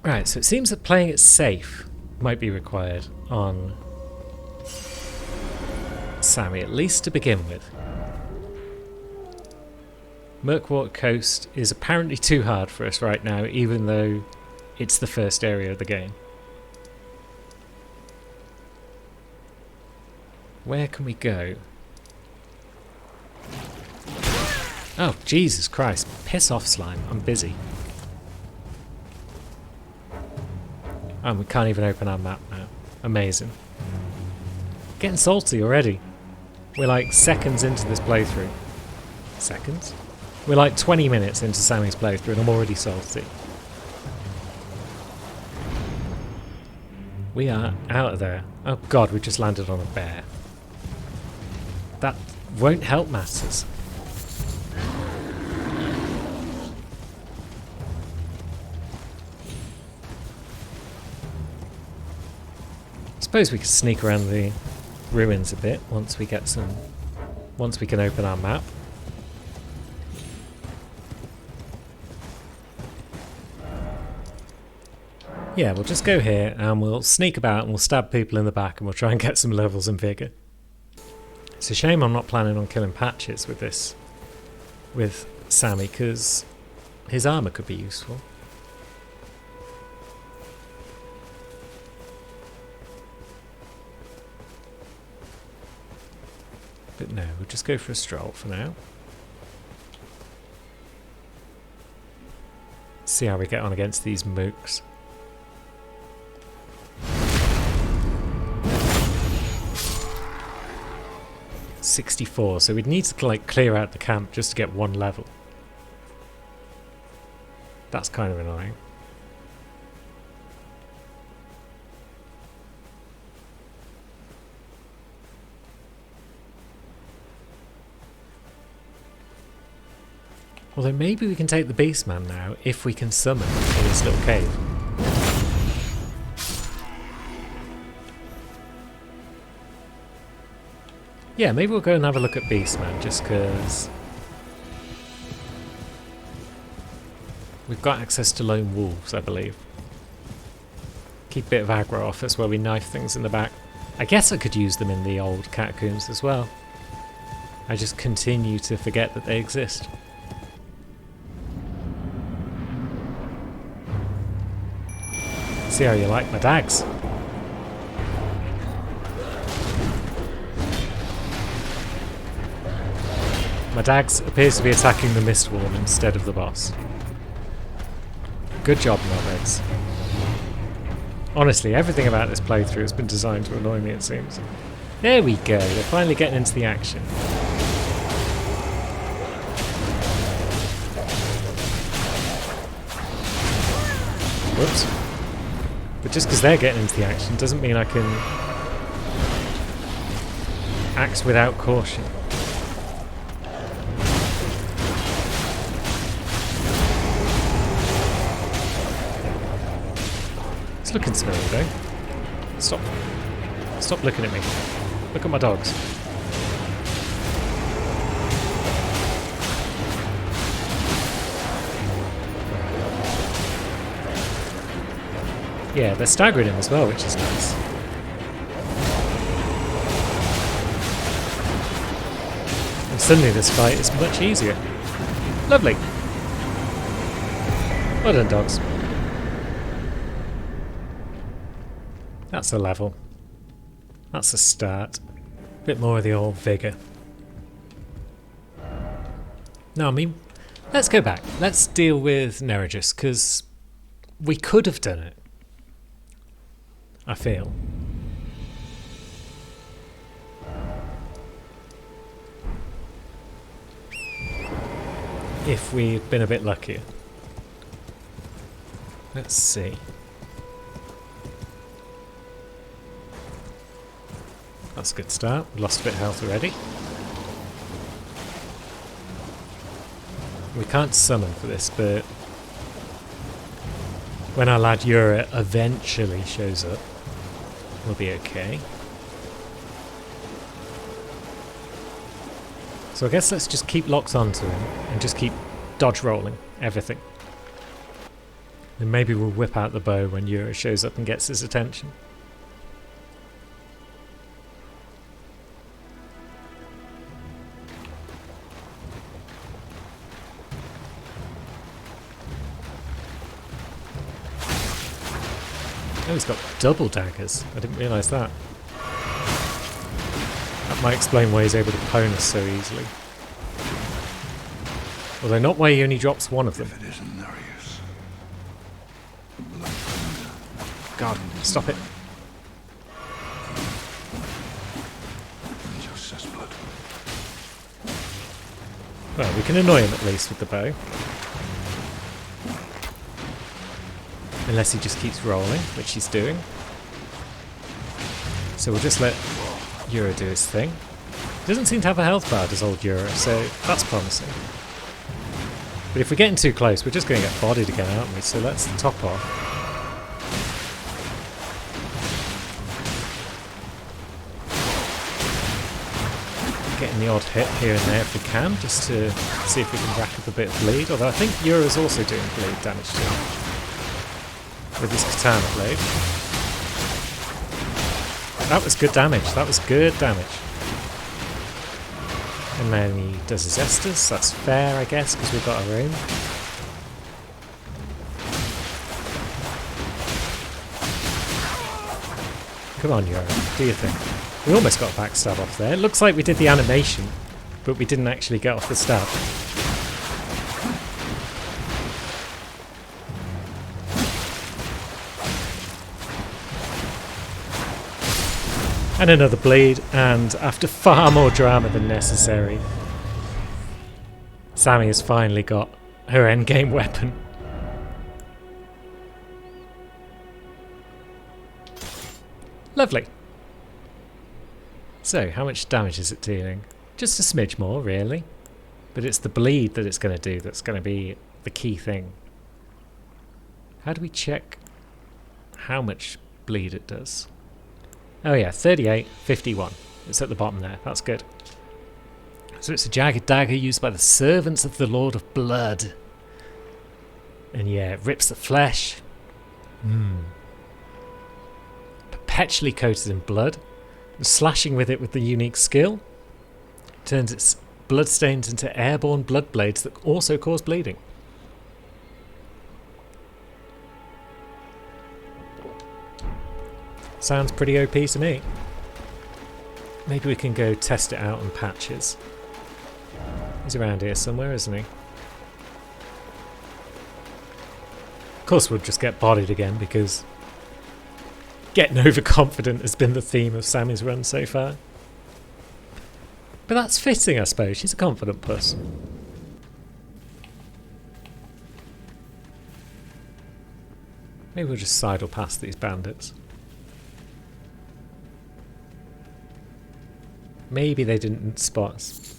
Right, so it seems that playing it safe might be required on Sammy, at least to begin with. Murkwater Coast is apparently too hard for us right now, even though it's the first area of the game. Where can we go? Oh, Jesus Christ. Piss off, slime. I'm busy. And we can't even open our map now. Amazing. Getting salty already. We're like seconds into this playthrough. Seconds? We're like 20 minutes into Sammy's playthrough and I'm already salty. We are out of there. Oh god, we just landed on a bear. That won't help matters. Suppose we could sneak around the ruins a bit once we get some... once we can open our map. Yeah, we'll just go here and we'll sneak about and we'll stab people in the back and we'll try and get some levels and vigour. It's a shame I'm not planning on killing Patches with this, with Sammy, because his armour could be useful. But no, we'll just go for a stroll for now. See how we get on against these mooks. .64, so we'd need to like clear out the camp just to get one level. That's kind of annoying. Although maybe we can take the Beastman now if we can summon in this little cave. Yeah, maybe we'll go and have a look at Beastman just because we've got access to lone wolves, I believe. Keep a bit of aggro off us where we knife things in the back. I guess I could use them in the old catacombs as well. I just continue to forget that they exist. See how you like my dags. My dags appears to be attacking the Mistworm instead of the boss. Good job, Knobheads. Honestly, everything about this playthrough has been designed to annoy me, it seems. There we go, we're finally getting into the action. Whoops. But just because they're getting into the action doesn't mean I can act without caution. It's looking smelly though. Stop looking at me. Look at my dogs. Yeah, they're staggering him as well, which is nice. And suddenly this fight is much easier. Lovely. Well done, dogs. That's a level. That's a start. Bit more of the old vigour. No, I mean, let's go back. Let's deal with Neregus, because we could have done it. I feel. If we'd been a bit luckier. Let's see. That's a good start. We lost a bit of health already. We can't summon for this, but when our lad Yura eventually shows up, we'll be okay. So I guess let's just keep locked onto him and just keep dodge rolling everything. Then maybe we'll whip out the bow when Yura shows up and gets his attention. Oh, he's got double daggers. I didn't realise that. That might explain why he's able to pwn us so easily. Although not why he only drops one of them. If it isn't Nereus. God, stop it. Joseph's blood. Well, we can annoy him at least with the bow. Unless he just keeps rolling, which he's doing. So we'll just let Yura do his thing. He doesn't seem to have a health bar, does old Yura, so that's promising. But if we're getting too close, we're just going to get bodied again, aren't we? So let's top off. Getting the odd hit here and there if we can, just to see if we can rack up a bit of bleed. Although I think Yura's also doing bleed damage to him with his katana blade. That was good damage. That was good damage. And then he does his Estus. That's fair, I guess, because we've got our own. Come on, Yura. Do your thing. We almost got a backstab off there. It looks like we did the animation, but we didn't actually get off the stab. And another bleed, and after far more drama than necessary, Sammy has finally got her endgame weapon. Lovely. So, how much damage is it dealing? Just a smidge more, really. But it's the bleed that it's going to do that's going to be the key thing. How do we check how much bleed it does? Oh yeah, 38, 51. It's at the bottom there. That's good. So it's a jagged dagger used by the servants of the Lord of Blood. And yeah, it rips the flesh. Perpetually coated in blood. And slashing with it with the unique skill turns its bloodstains into airborne blood blades that also cause bleeding. Sounds pretty OP to me. Maybe we can go test it out on Patches. He's around here somewhere, isn't he? Of course we'll just get bodied again because getting overconfident has been the theme of Sammy's run so far. But that's fitting, I suppose. She's a confident puss. Maybe we'll just sidle past these bandits. Maybe they didn't spot us.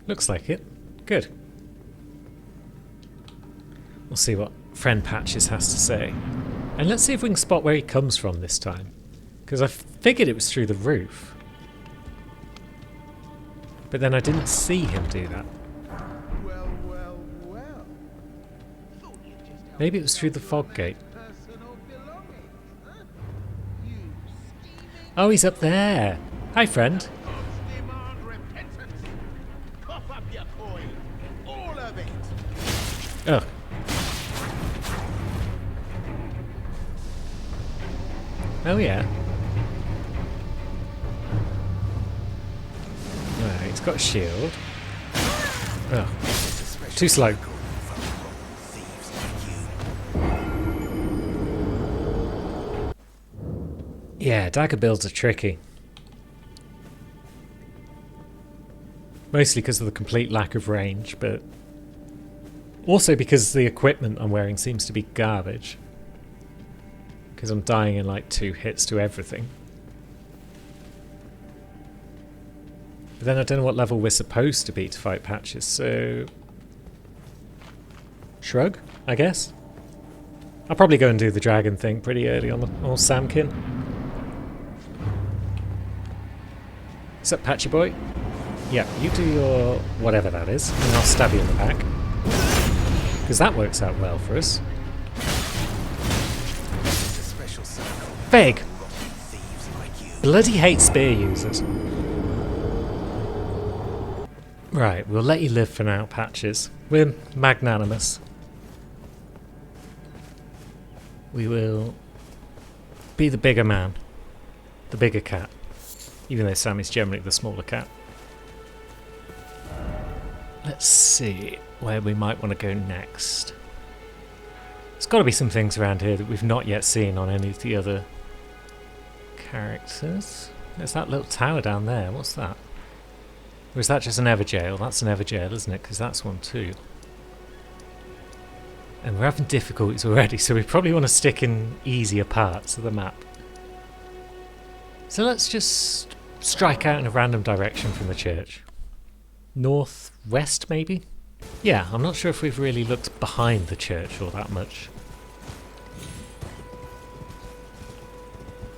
Looks like it. Good. We'll see what friend Patches has to say. And let's see if we can spot where he comes from this time. Because I figured it was through the roof. But then I didn't see him do that. Well. Maybe it was through the fog gate. Oh, he's up there. Hi, friend. Oh. Oh, yeah. Right, he's got a shield. Oh. Too slow. Yeah, dagger builds are tricky. Mostly because of the complete lack of range, but also because the equipment I'm wearing seems to be garbage. Because I'm dying in like 2 hits to everything. But then I don't know what level we're supposed to be to fight Patches, so... Shrug, I guess? I'll probably go and do the dragon thing pretty early on the old Samkin. What's up, Patchy boy? Yeah, you do your whatever that is, and I'll stab you in the back. Because that works out well for us. Fig! Bloody hate spear users. Right, we'll let you live for now, Patches. We're magnanimous. We will be the bigger man. The bigger cat. Even though Sammy's generally the smaller cat. Let's see where we might want to go next. There's got to be some things around here that we've not yet seen on any of the other characters. There's that little tower down there. What's that? Or is that just an Everjail? That's an Everjail, isn't it? Because that's one too. And we're having difficulties already, so we probably want to stick in easier parts of the map. So let's just strike out in a random direction from the church. Northwest, maybe? Yeah, I'm not sure if we've really looked behind the church all that much.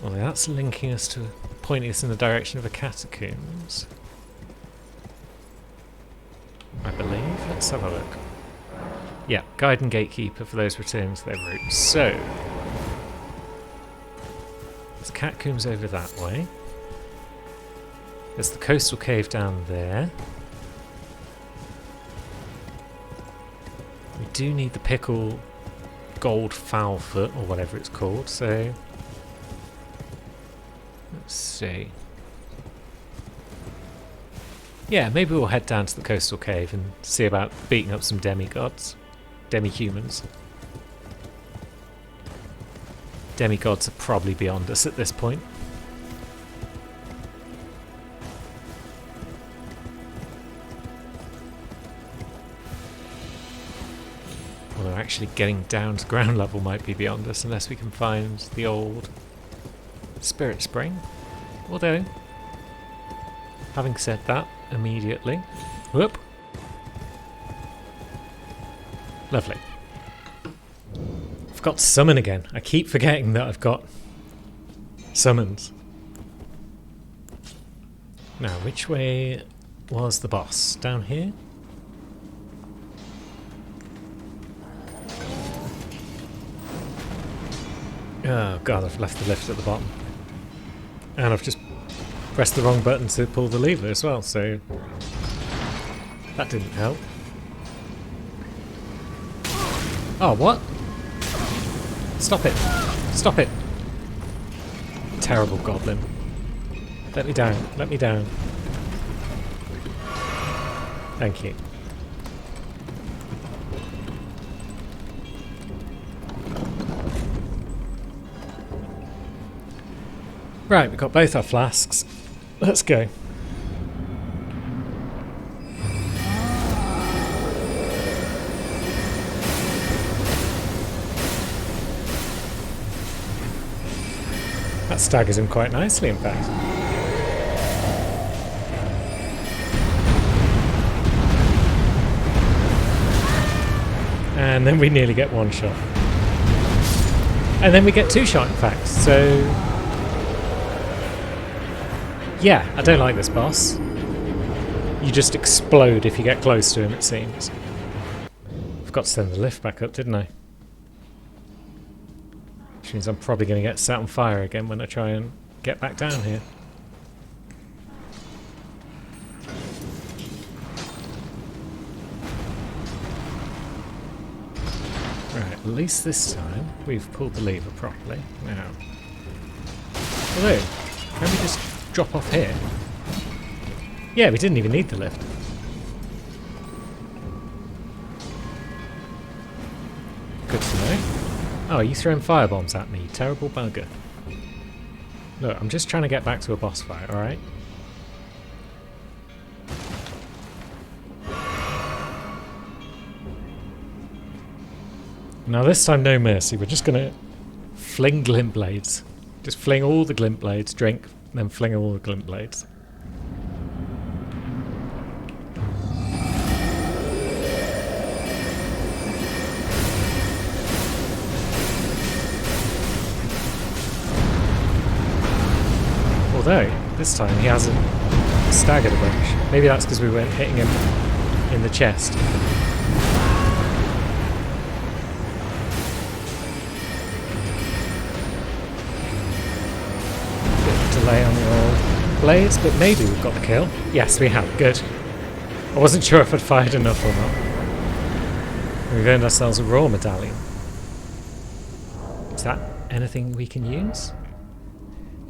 Well, that's linking us to, pointing us in the direction of the catacombs. I believe. Let's have a look. Yeah, guide and gatekeeper for those returning to their routes. So, there's catacombs over that way. There's the coastal cave down there. We do need the pickle gold fowlfoot, or whatever it's called, so let's see. Yeah, maybe we'll head down to the coastal cave and see about beating up some demigods. Demi-humans. Demigods are probably beyond us at this point. Although actually getting down to ground level might be beyond us unless we can find the old spirit spring. Although, having said that, immediately. Whoop! Lovely. I've got to summon again. I keep forgetting that I've got summons. Now, which way was the boss? Down here? Oh god, I've left the lift at the bottom. And I've just pressed the wrong button to pull the lever as well, so that didn't help. Oh, what? Stop it. Stop it. Terrible goblin. Let me down. Let me down. Thank you. Right, we've got both our flasks. Let's go. That staggers him quite nicely, in fact. And then we nearly get one shot. And then we get two shot, in fact, so... yeah, I don't like this boss. You just explode if you get close to him, it seems. Forgot to send the lift back up, didn't I? Which means I'm probably going to get set on fire again when I try and get back down here. Right, at least this time we've pulled the lever properly. Now, although, can we just drop off here? Yeah, we didn't even need the lift. Good to know. Oh, are you throwing firebombs at me, you terrible bugger. Look, I'm just trying to get back to a boss fight, alright? Now this time no mercy, we're just gonna fling glint blades. Just fling all the glint blades, drink, then fling all the glint blades. Although, this time he hasn't staggered a bunch. Maybe that's because we weren't hitting him in the chest. Bit of delay on the old blades, but maybe we've got the kill. Yes, we have. Good. I wasn't sure if I'd fired enough or not. We've earned ourselves a raw medallion. Is that anything we can use?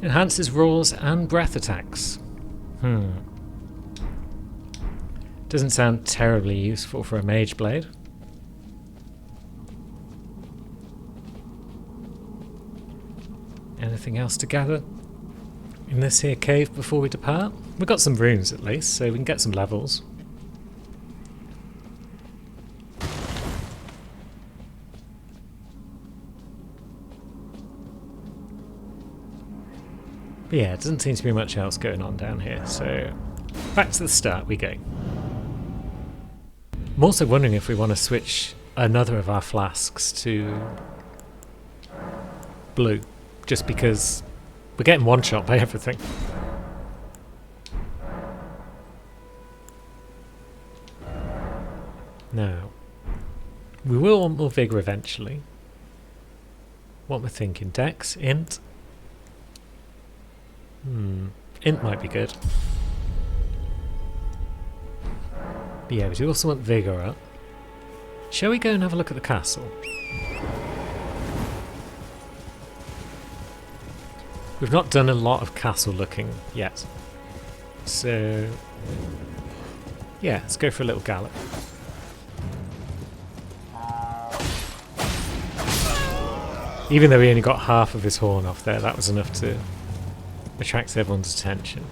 Enhances roars and breath attacks. Doesn't sound terribly useful for a mage blade. Anything else to gather in this here cave before we depart? We've got some runes at least, so we can get some levels. But yeah, it doesn't seem to be much else going on down here, so back to the start we go. I'm also wondering if we want to switch another of our flasks to blue, just because we're getting one shot by everything. Now, we will want more vigour eventually. What am I thinking? Dex? Int? Int might be good. But yeah, we do also want vigour up. Shall we go and have a look at the castle? We've not done a lot of castle looking yet. So yeah, let's go for a little gallop. Even though we only got half of his horn off there, that was enough to attract everyone's attention.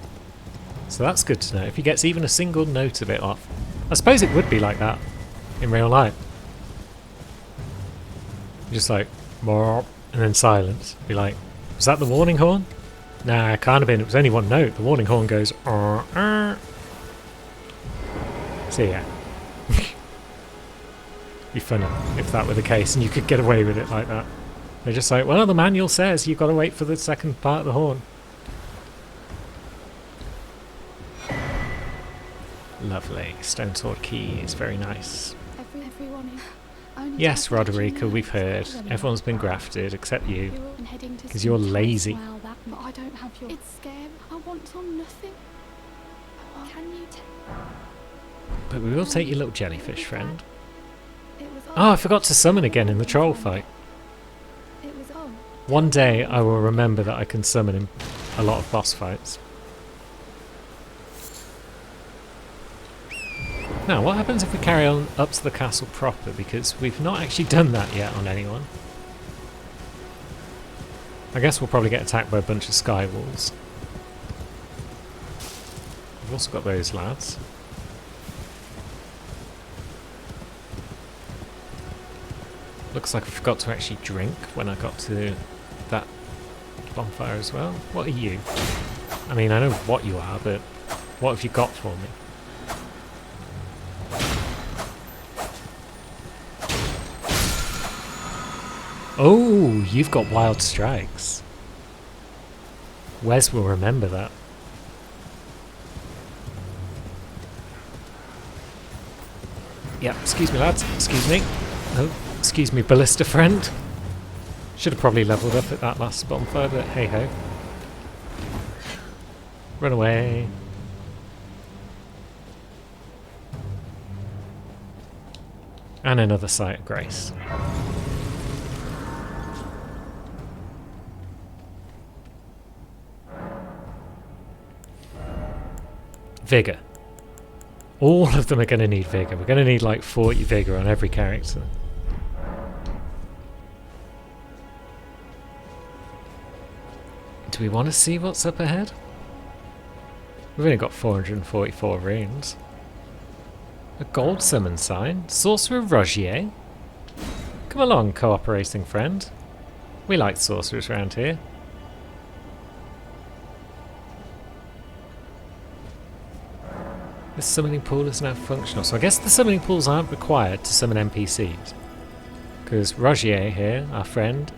So that's good to know. If he gets even a single note of it off. I suppose it would be like that in real life. Just like, and then silence. Be like, was that the warning horn? Nah, it can't have been. It was only one note. The warning horn goes, So yeah. Be funny if that were the case and you could get away with it like that. They're just like, well, the manual says you've got to wait for the second part of the horn. Lovely. Stone sword key is very nice. Yes, Roderica, we've heard. Everyone's been grafted except you. Because you're lazy. But I don't have your... It's scary. I want on nothing. Can you tell? But we will take your little jellyfish friend. Oh, I forgot to summon again in the troll fight. One day I will remember that I can summon in a lot of boss fights. Now, what happens if we carry on up to the castle proper? Because we've not actually done that yet on anyone. I guess we'll probably get attacked by a bunch of sky wolves. We've also got those lads. Looks like I forgot to actually drink when I got to that bonfire as well. What are you? I mean, I know what you are, but what have you got for me? Oh, you've got wild strikes. Wes will remember that. Yeah, excuse me lads, excuse me. Oh, excuse me ballista friend. Should have probably leveled up at that last bonfire, but hey ho. Run away. And another sight of grace. Vigour. All of them are going to need vigour. We're going to need like 40 vigour on every character. Do we want to see what's up ahead? We've only got 444 runes. A gold summon sign? Sorcerer Rogier? Come along, cooperating friend. We like sorcerers around here. This summoning pool is now functional, so I guess the summoning pools aren't required to summon NPCs. Because Rogier here, our friend,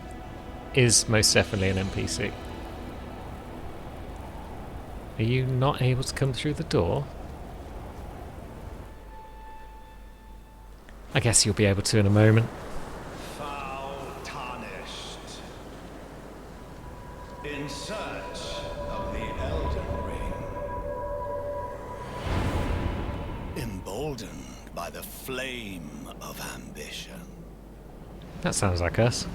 is most definitely an NPC. Are you not able to come through the door? I guess you'll be able to in a moment. Foul tarnished. In search of the Elden Ring. Emboldened by the flame of ambition. That sounds like us.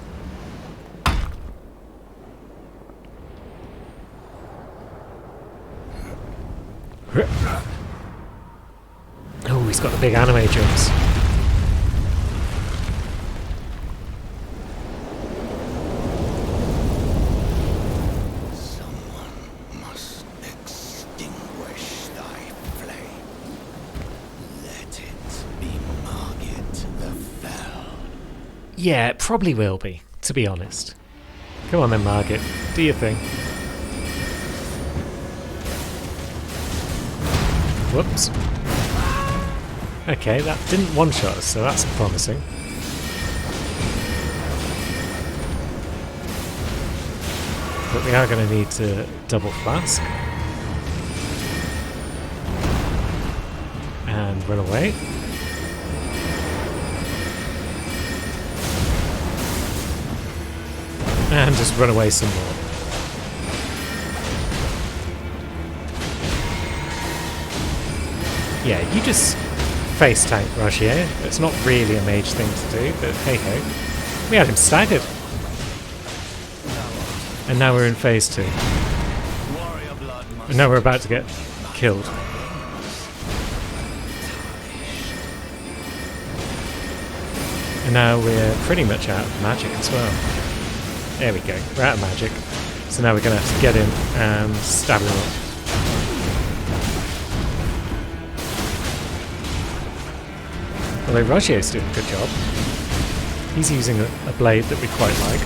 Oh, he's got the big anime jumps. Someone must extinguish thy flame. Let it be Margit the Fell. Yeah, it probably will be, to be honest. Come on then, Margit. Do your thing. Whoops. Okay, that didn't one-shot us, so that's promising. But we are going to need to double flask. And run away. And just run away some more. Yeah, you just face tank Rogier. It's not really a mage thing to do, but hey ho. We had him staggered. And now we're in phase 2. And now we're about to get killed. And now we're pretty much out of magic as well. There we go, we're out of magic. So now we're going to have to get in and stab him up. Although Rogier's doing a good job. He's using a blade that we quite like.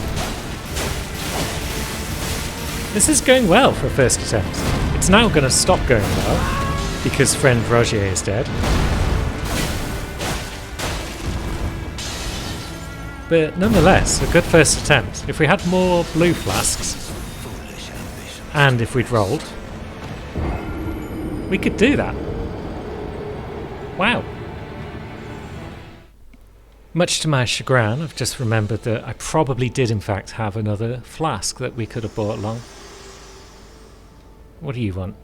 This is going well for a first attempt. It's now going to stop going well, because friend Rogier is dead. But nonetheless, a good first attempt. If we had more blue flasks, and if we'd rolled, we could do that. Wow. Much to my chagrin, I've just remembered that I probably did in fact have another flask that we could have brought along. What do you want?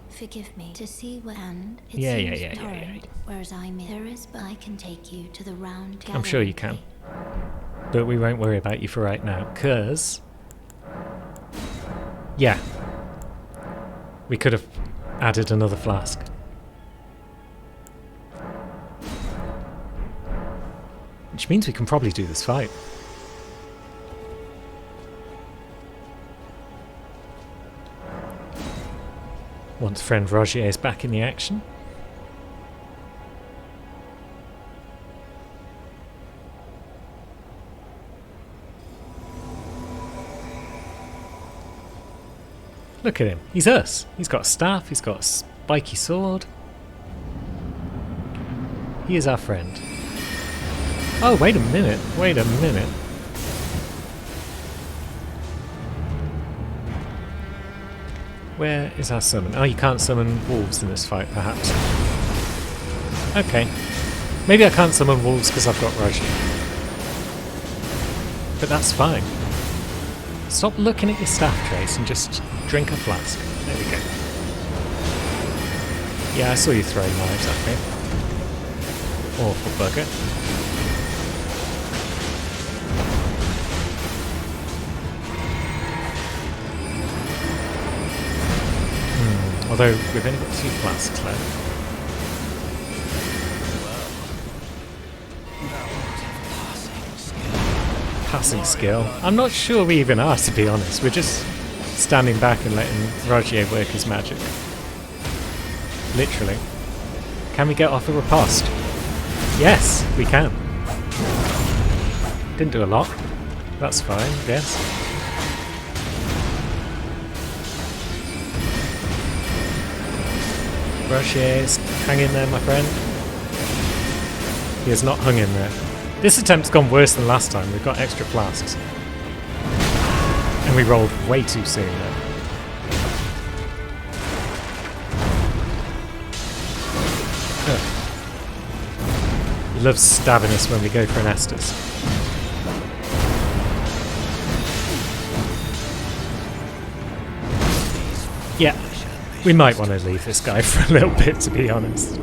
Forgive me to see where and it Yeah. seems torrent, whereas there is, but I can take you to the round. I'm sure you can. But we won't worry about you for right now, because... yeah. We could have added another flask. Which means we can probably do this fight. Once friend Rogier is back in the action. Look at him. He's us. He's got a staff. He's got a spiky sword. He is our friend. Oh, wait a minute. Wait a minute. Where is our summon? Oh, you can't summon wolves in this fight, perhaps. Okay. Maybe I can't summon wolves because I've got Rogier. But that's fine. Stop looking at your staff, Trace, and just drink a flask. There we go. Yeah, I saw you throwing knives at me. Awful bugger. Although we've only got 2 flasks left. Passing skill. I'm not sure we even are, to be honest. We're just standing back and letting Rogier work his magic. Literally. Can we get off a riposte? Yes, we can. Didn't do a lot. That's fine, I guess. Rogier's hang in there, my friend. He has not hung in there. This attempt's gone worse than last time. We've got extra flasks. And we rolled way too soon there. loves stabbing us when we go for an Estus. Yeah, we might want to leave this guy for a little bit, to be honest.